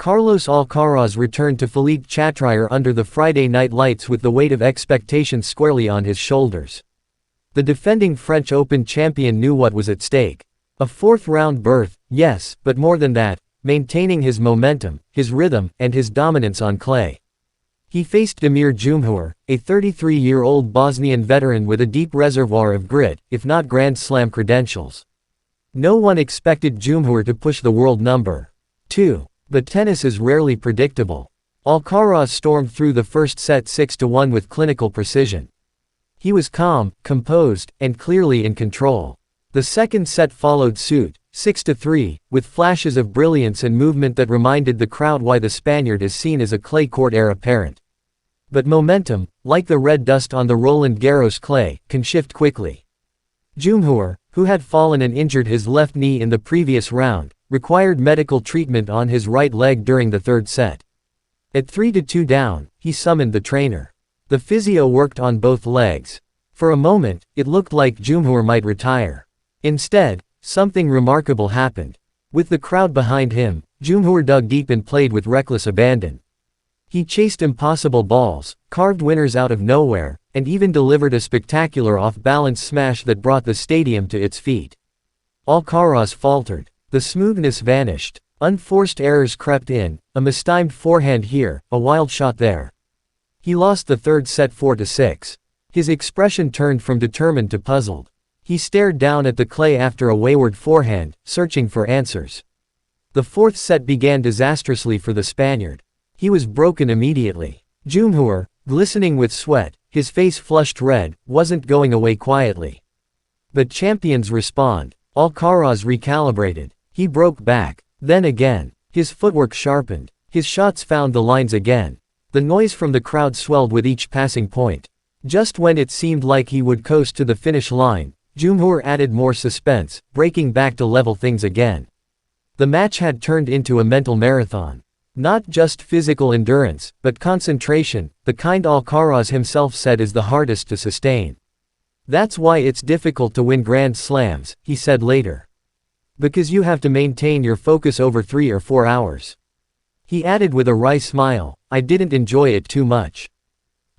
Carlos Alcaraz returned to Philippe Chatrier under the Friday night lights with the weight of expectation squarely on his shoulders. The defending French Open champion knew what was at stake. A fourth-round berth, yes, but more than that, maintaining his momentum, his rhythm, and his dominance on clay. He faced Damir Dzumhur, a 33-year-old Bosnian veteran with a deep reservoir of grit, if not Grand Slam credentials. No one expected Dzumhur to push the world number 2. But tennis is rarely predictable. Alcaraz stormed through the first set 6-1 with clinical precision. He was calm, composed, and clearly in control. The second set followed suit, 6-3, with flashes of brilliance and movement that reminded the crowd why the Spaniard is seen as a clay court heir apparent. But momentum, like the red dust on the Roland Garros clay, can shift quickly. Dzumhur, who had fallen and injured his left knee in the previous round, required medical treatment on his right leg during the third set. At 3-2 down, he summoned the trainer. The physio worked on both legs. For a moment, it looked like Dzumhur might retire. Instead, something remarkable happened. With the crowd behind him, Dzumhur dug deep and played with reckless abandon. He chased impossible balls, carved winners out of nowhere, and even delivered a spectacular off-balance smash that brought the stadium to its feet. Alcaraz faltered. The smoothness vanished. Unforced errors crept in, a mistimed forehand here, a wild shot there. He lost the third set 4-6. His expression turned from determined to puzzled. He stared down at the clay after a wayward forehand, searching for answers. The fourth set began disastrously for the Spaniard. He was broken immediately. Dzumhur, glistening with sweat, his face flushed red, wasn't going away quietly. But champions respond. Alcaraz recalibrated. He broke back. Then again. His footwork sharpened. His shots found the lines again. The noise from the crowd swelled with each passing point. Just when it seemed like he would coast to the finish line, Dzumhur added more suspense, breaking back to level things again. The match had turned into a mental marathon. Not just physical endurance, but concentration, the kind Alcaraz himself said is the hardest to sustain. That's why it's difficult to win Grand Slams, he said later. Because you have to maintain your focus over 3 or 4 hours. He added with a wry smile, I didn't enjoy it too much.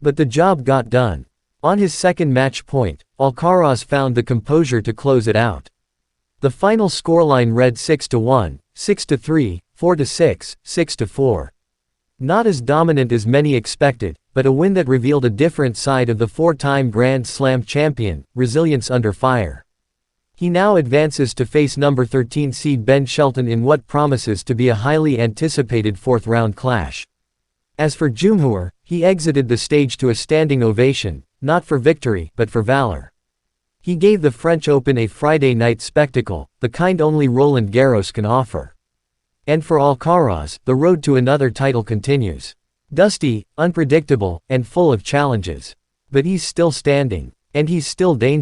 But the job got done. On his second match point, Alcaraz found the composure to close it out. The final scoreline read 6-1, 6-3, 4-6, 6-4. Not as dominant as many expected, but a win that revealed a different side of the 4-time Grand Slam champion, resilience under fire. He now advances to face number 13 seed Ben Shelton in what promises to be a highly anticipated fourth-round clash. As for Dzumhur, he exited the stage to a standing ovation, not for victory, but for valor. He gave the French Open a Friday night spectacle, the kind only Roland Garros can offer. And for Alcaraz, the road to another title continues. Dusty, unpredictable, and full of challenges. But he's still standing. And he's still dangerous.